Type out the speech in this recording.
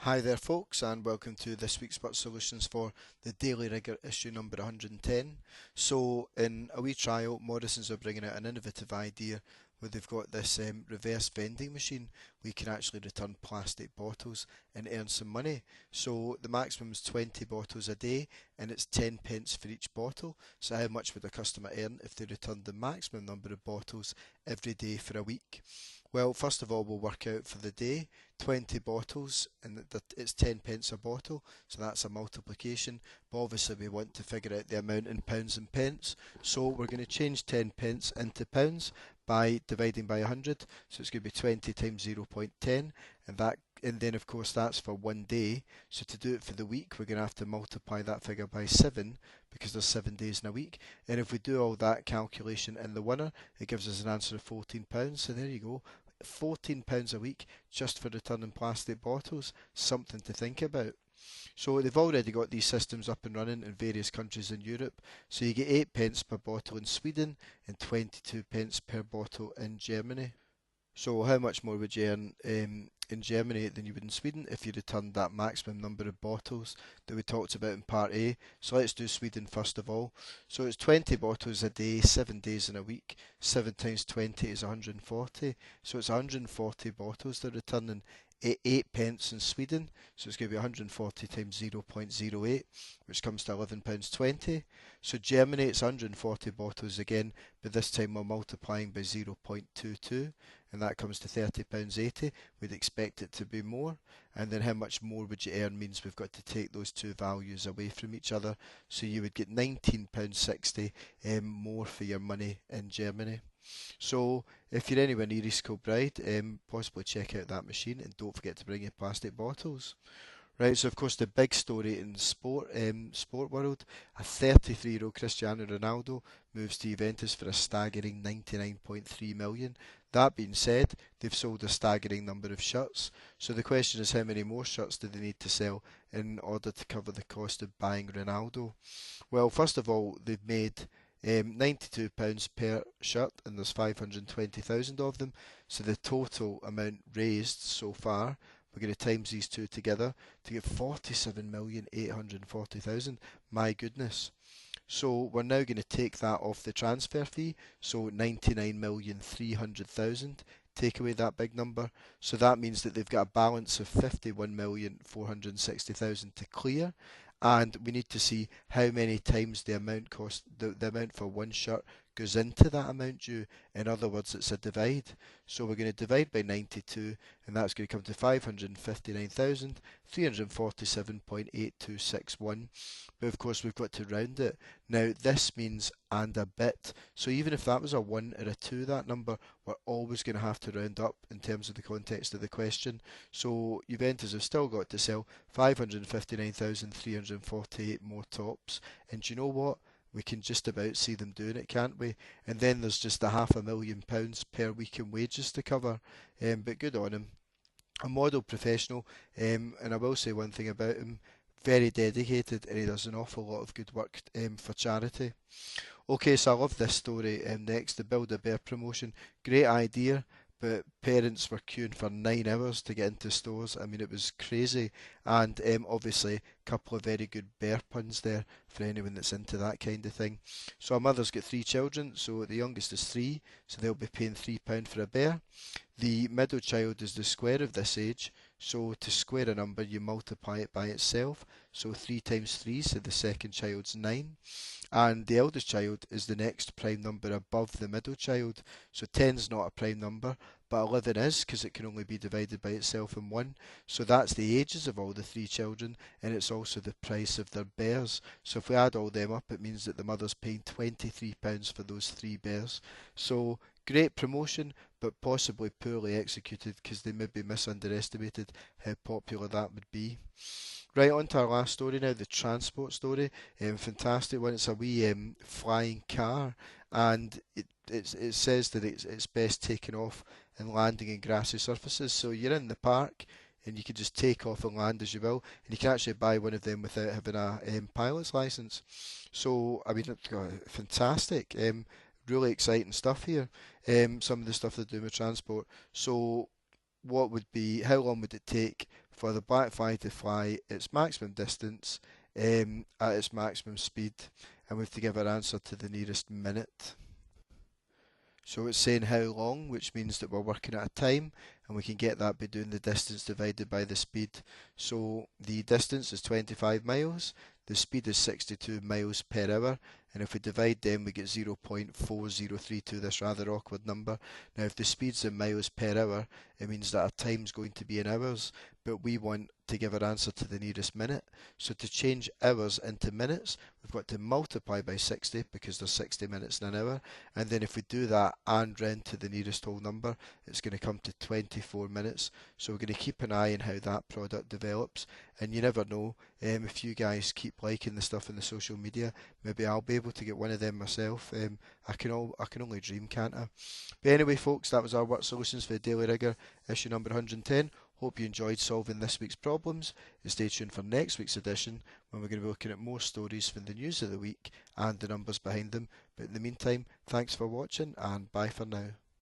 Hi there folks, and welcome to this week's Spot Solutions for the Daily Rigour issue number 110. So in a wee trial, Morrison's are bringing out an innovative idea where they've got this reverse vending machine where you can actually return plastic bottles and earn some money. So the maximum is 20 bottles a day and it's 10 pence for each bottle. So how much would a customer earn if they returned the maximum number of bottles every day for a week? Well, first of all, we'll work out for the day 20 bottles, and it's 10 pence a bottle, so that's a multiplication. But obviously, we want to figure out the amount in pounds and pence, so we're going to change 10 pence into pounds by dividing by 100. So it's going to be 20 times 0.10, and then of course that's for one day. So to do it for the week, we're going to have to multiply that figure by 7 because there's 7 days in a week. And if we do all that calculation in the winner, it gives us an answer of £14. So there you go. £14 a week just for returning plastic bottles. Something to think about. So they've already got these systems up and running in various countries in Europe. So you get 8 pence per bottle in Sweden and 22 pence per bottle in Germany. So how much more would you earn in Germany than you would in Sweden if you returned that maximum number of bottles that we talked about in part A? So let's do Sweden first of all. So it's 20 bottles a day, 7 days in a week. 7 times 20 is 140. So it's 140 bottles they're returning at 8 pence in Sweden. So it's going to be 140 times 0.08, which comes to £11.20. So Germany, it's 140 bottles again, but this time we're multiplying by 0.22, and that comes to £30.80. We'd expect it to be more. And then how much more would you earn means we've got to take those two values away from each other. So you would get £19.60 more for your money in Germany. So if you're anywhere near East Kilbride, possibly check out that machine and don't forget to bring your plastic bottles. Right, so of course the big story in sport world, a 33-year-old Cristiano Ronaldo moves to Juventus for a staggering 99.3 million. That being said, they've sold a staggering number of shirts. So the question is, how many more shirts do they need to sell in order to cover the cost of buying Ronaldo? Well, first of all, they've made £92 per shirt, and there's 520,000 of them. So the total amount raised so far, we're going to times these two together to get 47,840,000. My goodness. So we're now going to take that off the transfer fee. So 99,300,000. Take away that big number. So that means that they've got a balance of 51,460,000 to clear. And we need to see how many times the amount the amount for one shirt goes into that amount due. In other words, it's a divide. So we're going to divide by 92, and that's going to come to 559,347.8261. But of course, we've got to round it. Now, this means and a bit. So even if that was a 1 or a 2, that number, we're always going to have to round up in terms of the context of the question. So Juventus have still got to sell 559,348 more tops. And do you know what? We can just about see them doing it, can't we? And then there's just a £500,000 per week in wages to cover. But good on him. A model professional, and I will say one thing about him, very dedicated, and he does an awful lot of good work for charity. Okay, so I love this story. Next, the Build-A-Bear promotion. Great idea, but parents were queuing for 9 hours to get into stores. I mean, it was crazy. And obviously, a couple of very good bear puns there for anyone that's into that kind of thing. So a mother's got 3 children, so the youngest is 3, so they'll be paying £3 for a bear. The middle child is the square of this age, so to square a number you multiply it by itself. So 3 times 3, so the second child's 9. And the eldest child is the next prime number above the middle child. So 10's not a prime number, but 11 is, because it can only be divided by itself in 1. So that's the ages of all the 3 children, and it's also the price of their bears. So if we add all them up, it means that the mother's paying £23 for those 3 bears. So great promotion, but possibly poorly executed because they maybe misunderestimated how popular that would be. Right, on to our last story now, the transport story. Fantastic one. It's a wee flying car, and it says that it's best taken off and landing in grassy surfaces. So you're in the park, and you can just take off and land as you will, and you can actually buy one of them without having a pilot's license. So I mean, fantastic. Really exciting stuff here. Some of the stuff they're doing with transport. So what would be, how long would it take for the black fly to fly its maximum distance at its maximum speed, and we have to give our answer to the nearest minute. So it's saying how long, which means that we're working at a time, and we can get that by doing the distance divided by the speed. So the distance is 25 miles, the speed is 62 miles per hour, and if we divide them we get 0.4032, this rather awkward number. Now if the speed's in miles per hour, it means that our time's going to be in hours, but we want to give our answer to the nearest minute. So to change hours into minutes, we've got to multiply by 60 because there's 60 minutes in an hour, and then if we do that and round to the nearest whole number, it's going to come to 24 minutes. So we're going to keep an eye on how that product develops, and you never know, if you guys keep liking the stuff in the social media, maybe I'll be able to get one of them myself. I can only dream, can't I? But anyway folks, that was our word solutions for the Daily Rigour issue number 110. Hope you enjoyed solving this week's problems, and stay tuned for next week's edition when we're going to be looking at more stories from the news of the week and the numbers behind them. But in the meantime, thanks for watching and bye for now.